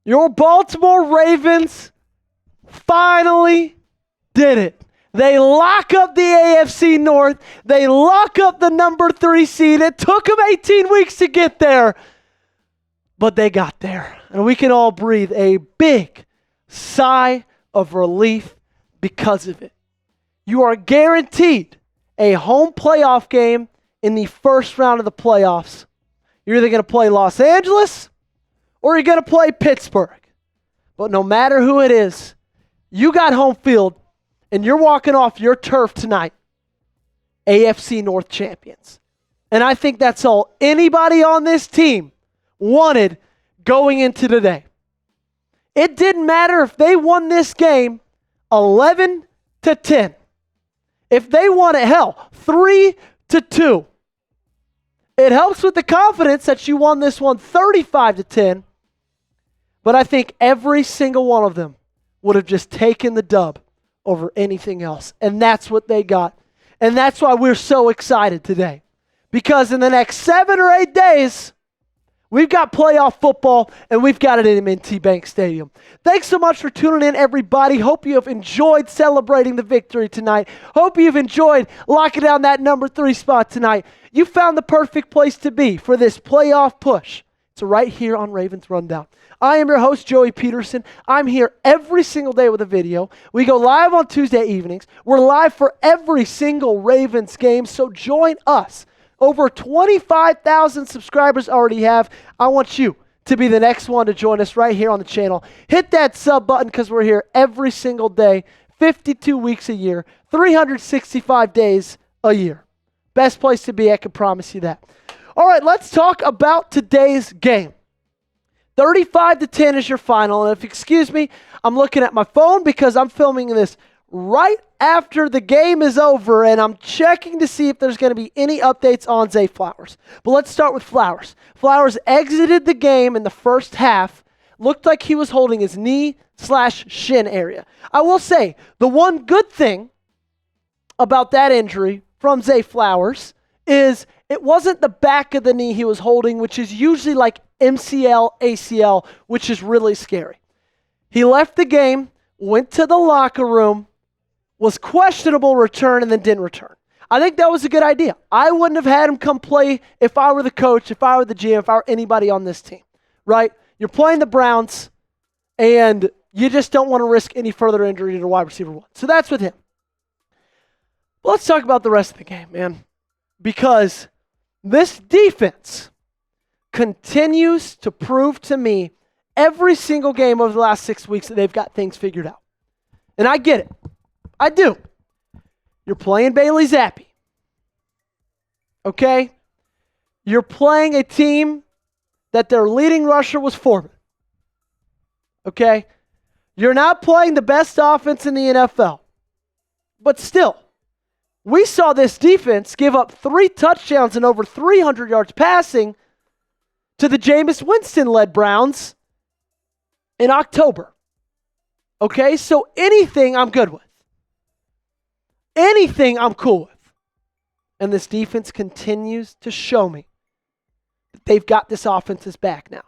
Your Baltimore Ravens finally did it. They lock up the AFC North. They lock up the number 3 seed. It took them 18 weeks to get there, but they got there. And we can all breathe a big sigh of relief because of it. You are guaranteed a home playoff game in the first round of the playoffs. You're either going to play Los Angeles or you're going to play Pittsburgh. But no matter who it is, you got home field, and you're walking off your turf tonight, AFC North champions. And I think that's all anybody on this team wanted going into today. It didn't matter if they won this game 11-10. If they won it, 3-2. It helps with the confidence that you won this one 35-10. But I think every single one of them would have just taken the dub over anything else. And that's what they got. And that's why we're so excited today. Because in the next 7 or 8 days, we've got playoff football, and we've got it in M&T Bank Stadium. Thanks so much for tuning in, everybody. Hope you have enjoyed celebrating the victory tonight. Hope you've enjoyed locking down that number 3 spot tonight. You found the perfect place to be for this playoff push. It's right here on Ravens Rundown. I am your host, Joey Petersen. I'm here every single day with a video. We go live on Tuesday evenings. We're live for every single Ravens game, so join us. Over 25,000 subscribers already have. I want you to be the next one to join us right here on the channel. Hit that sub button because we're here every single day, 52 weeks a year, 365 days a year. Best place to be, I can promise you that. All right, let's talk about today's game. 35-10 is your final. And if you excuse me, I'm looking at my phone because I'm filming this right after the game is over, and I'm checking to see if there's going to be any updates on Zay Flowers. But let's start with Flowers. Flowers exited the game in the first half. Looked like he was holding his knee/shin area. I will say, the one good thing about that injury from Zay Flowers is it wasn't the back of the knee he was holding, which is usually like MCL, ACL, which is really scary. He left the game, went to the locker room, was questionable return, and then didn't return. I think that was a good idea. I wouldn't have had him come play if I were the coach, if I were the GM, if I were anybody on this team, right? You're playing the Browns, and you just don't want to risk any further injury to the wide receiver one. So that's with him. But let's talk about the rest of the game, man, because this defense continues to prove to me every single game over the last 6 weeks that they've got things figured out. And I get it. I do. You're playing Bailey Zappi. Okay? You're playing a team that their leading rusher was Foreman. Okay? You're not playing the best offense in the NFL. But still, we saw this defense give up 3 touchdowns and over 300 yards passing to the Jameis Winston-led Browns in October. Okay, so anything I'm good with. Anything I'm cool with. And this defense continues to show me that they've got this offense's back now.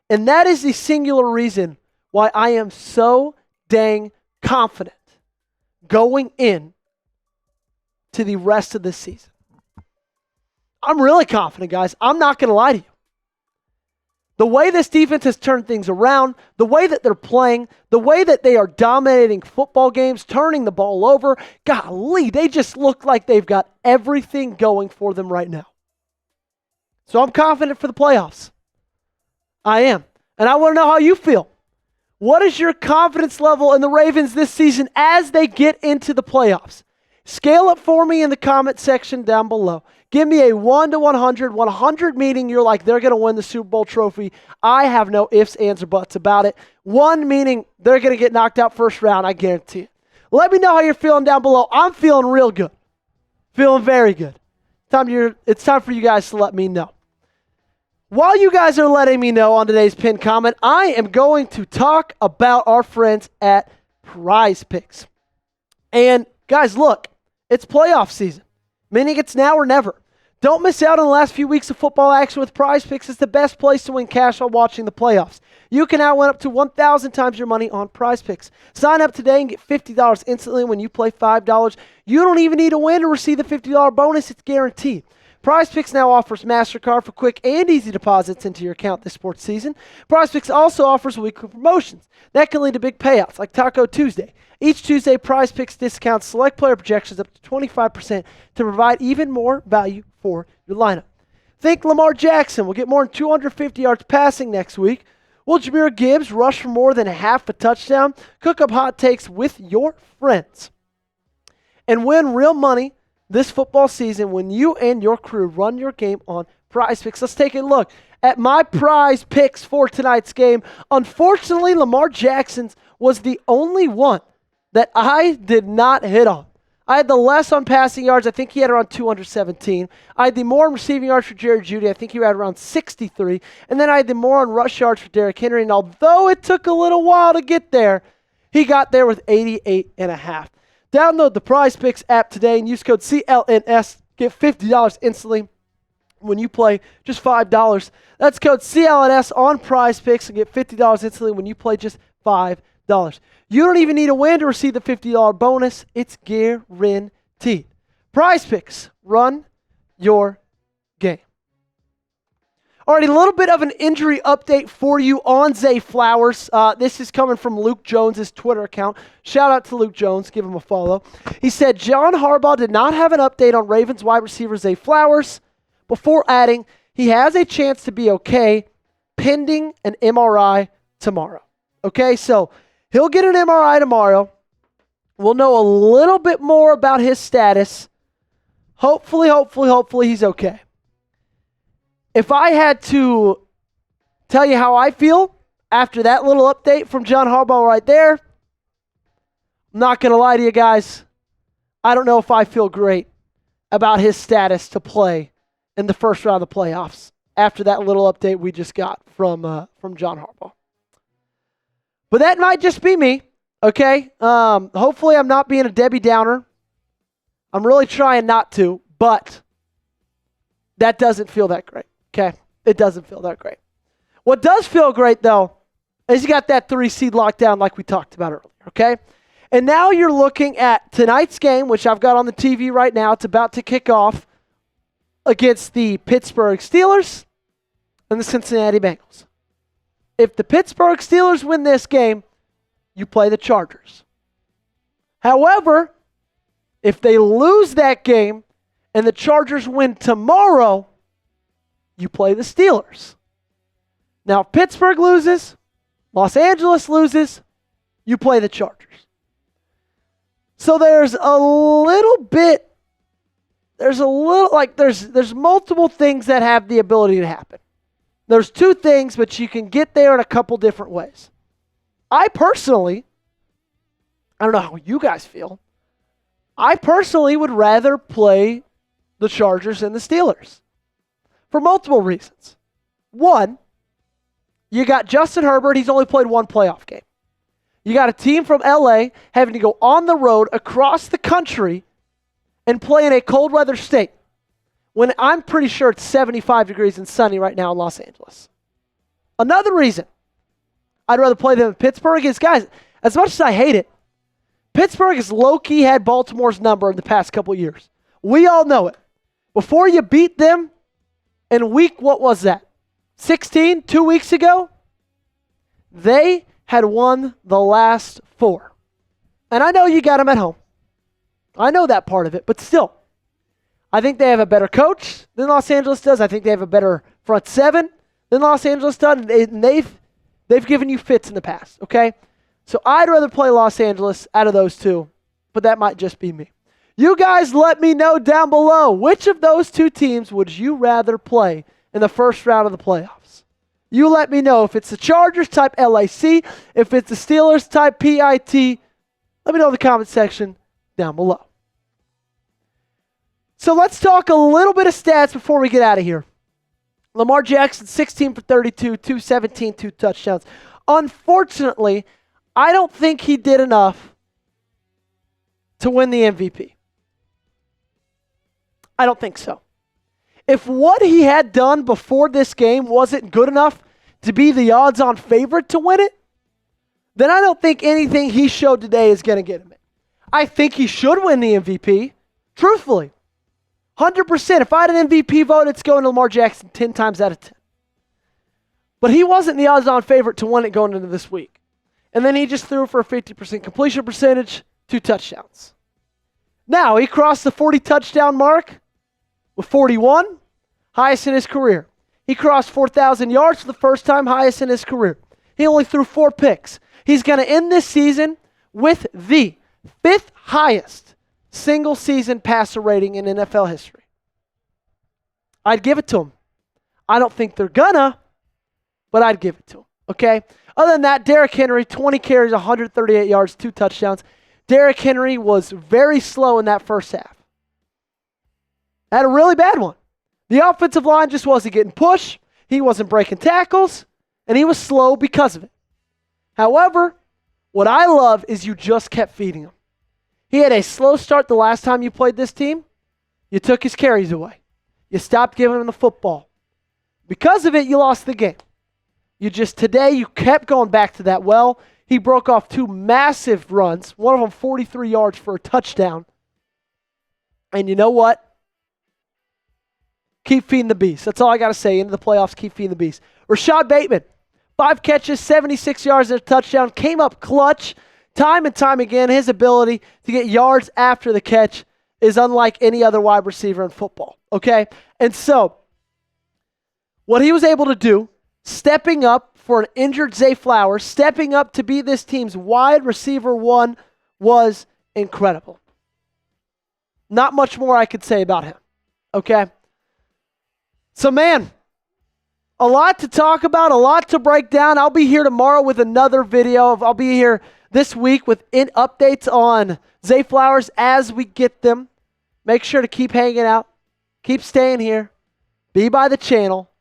And that is the singular reason why I am so dang confident going in to the rest of this season. I'm really confident, guys. I'm not going to lie to you. The way this defense has turned things around, the way that they're playing, the way that they are dominating football games, turning the ball over, golly, they just look like they've got everything going for them right now. So I'm confident for the playoffs. I am. And I want to know how you feel. What is your confidence level in the Ravens this season as they get into the playoffs? Scale it for me in the comment section down below. Give me a 1 to 100. 100 meaning you're like, they're going to win the Super Bowl trophy. I have no ifs, ands, or buts about it. 1 meaning they're going to get knocked out first round. I guarantee it. Let me know how you're feeling down below. I'm feeling real good. Feeling very good. It's time for you guys to let me know. While you guys are letting me know on today's pinned comment, I am going to talk about our friends at Prize Picks. And guys, look, it's playoff season, meaning it's now or never. Don't miss out on the last few weeks of football action with Prize Picks. It's the best place to win cash while watching the playoffs. You can now win up to 1,000 times your money on Prize Picks. Sign up today and get $50 instantly when you play $5. You don't even need to win to receive the $50 bonus. It's guaranteed. Prize Picks now offers MasterCard for quick and easy deposits into your account this sports season. Prize Picks also offers weekly promotions. That can lead to big payouts like Taco Tuesday. Each Tuesday, Prize Picks discounts select player projections up to 25% to provide even more value for your lineup. Think Lamar Jackson will get more than 250 yards passing next week. Will Jahmyr Gibbs rush for more than a half a touchdown? Cook up hot takes with your friends and win real money this football season when you and your crew run your game on Prize Picks. Let's take a look at my Prize Picks for tonight's game. Unfortunately, Lamar Jackson's was the only one that I did not hit on. I had the less on passing yards. I think he had around 217. I had the more on receiving yards for Jerry Jeudy. I think he had around 63. And then I had the more on rush yards for Derrick Henry. And although it took a little while to get there, he got there with 88.5. Download the Prize Picks app today and use code CLNS. Get $50 instantly when you play just $5. That's code CLNS on Prize Picks and get $50 instantly when you play just $5. You don't even need to win to receive the $50 bonus. It's guaranteed. Prize Picks. Run your game. Alrighty, a little bit of an injury update for you on Zay Flowers. This is coming from Luke Jones' Twitter account. Shout out to Luke Jones. Give him a follow. He said, John Harbaugh did not have an update on Ravens wide receiver Zay Flowers before adding, he has a chance to be okay pending an MRI tomorrow. Okay, so he'll get an MRI tomorrow. We'll know a little bit more about his status. Hopefully he's okay. If I had to tell you how I feel after that little update from John Harbaugh right there, I'm not going to lie to you guys. I don't know if I feel great about his status to play in the first round of the playoffs after that little update we just got from John Harbaugh. But that might just be me, okay? Hopefully I'm not being a Debbie Downer. I'm really trying not to, but that doesn't feel that great, okay? It doesn't feel that great. What does feel great, though, is you got that 3 seed locked down like we talked about earlier, okay? And now you're looking at tonight's game, which I've got on the TV right now. It's about to kick off against the Pittsburgh Steelers and the Cincinnati Bengals. If the Pittsburgh Steelers win this game, you play the Chargers. However, if they lose that game and the Chargers win tomorrow, you play the Steelers. Now, if Pittsburgh loses, Los Angeles loses, you play the Chargers. So there's multiple things that have the ability to happen. There's 2 things, but you can get there in a couple different ways. I don't know how you guys feel. I personally would rather play the Chargers than the Steelers for multiple reasons. One, you got Justin Herbert. He's only played 1 playoff game. You got a team from LA having to go on the road across the country and play in a cold weather state when I'm pretty sure it's 75 degrees and sunny right now in Los Angeles. Another reason I'd rather play them in Pittsburgh is, guys, as much as I hate it, Pittsburgh has low-key had Baltimore's number in the past couple of years. We all know it. Before you beat them in week, what was that? 16, 2 weeks ago? They had won the last 4. And I know you got them at home. I know that part of it, but still. I think they have a better coach than Los Angeles does. I think they have a better front 7 than Los Angeles does. And they've given you fits in the past, okay? So I'd rather play Los Angeles out of those 2, but that might just be me. You guys let me know down below, which of those 2 teams would you rather play in the first round of the playoffs? You let me know if it's the Chargers, type LAC. If it's the Steelers, type PIT. Let me know in the comment section down below. So let's talk a little bit of stats before we get out of here. Lamar Jackson, 16 for 32, 217, 2 touchdowns. Unfortunately, I don't think he did enough to win the MVP. I don't think so. If what he had done before this game wasn't good enough to be the odds-on favorite to win it, then I don't think anything he showed today is going to get him it. I think he should win the MVP, truthfully. 100%. If I had an MVP vote, it's going to Lamar Jackson 10 times out of 10. But he wasn't the odds-on favorite to win it going into this week. And then he just threw for a 50% completion percentage, 2 touchdowns. Now, he crossed the 40 touchdown mark with 41, highest in his career. He crossed 4,000 yards for the first time, highest in his career. He only threw 4 picks. He's going to end this season with the 5th highest single season passer rating in NFL history. I'd give it to him. I don't think they're gonna, but I'd give it to him. Okay? Other than that, Derrick Henry, 20 carries, 138 yards, 2 touchdowns. Derrick Henry was very slow in that first half. Had a really bad one. The offensive line just wasn't getting pushed. He wasn't breaking tackles, and he was slow because of it. However, what I love is you just kept feeding him. He had a slow start the last time you played this team. You took his carries away. You stopped giving him the football. Because of it, you lost the game. Today, you kept going back to that well. He broke off 2 massive runs, one of them 43 yards for a touchdown. And you know what? Keep feeding the beast. That's all I got to say. Into the playoffs, keep feeding the beast. Rashad Bateman, 5 catches, 76 yards and a touchdown. Came up clutch. Time and time again, his ability to get yards after the catch is unlike any other wide receiver in football, okay? And so, what he was able to do, stepping up for an injured Zay Flowers, stepping up to be this team's wide receiver 1 was incredible. Not much more I could say about him, okay? So, man, a lot to talk about, a lot to break down. I'll be here tomorrow with another video. I'll be here this week with updates on Zay Flowers as we get them. Make sure to keep hanging out. Keep staying here. Be by the channel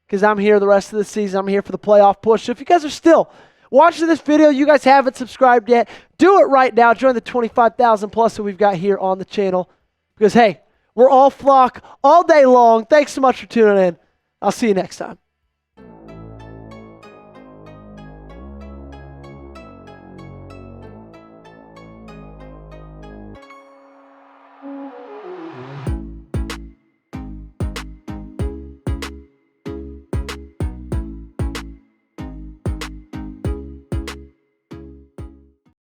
because I'm here the rest of the season. I'm here for the playoff push. So if you guys are still watching this video, you guys haven't subscribed yet, do it right now. Join the 25,000 plus that we've got here on the channel because, hey, we're all flock all day long. Thanks so much for tuning in. I'll see you next time.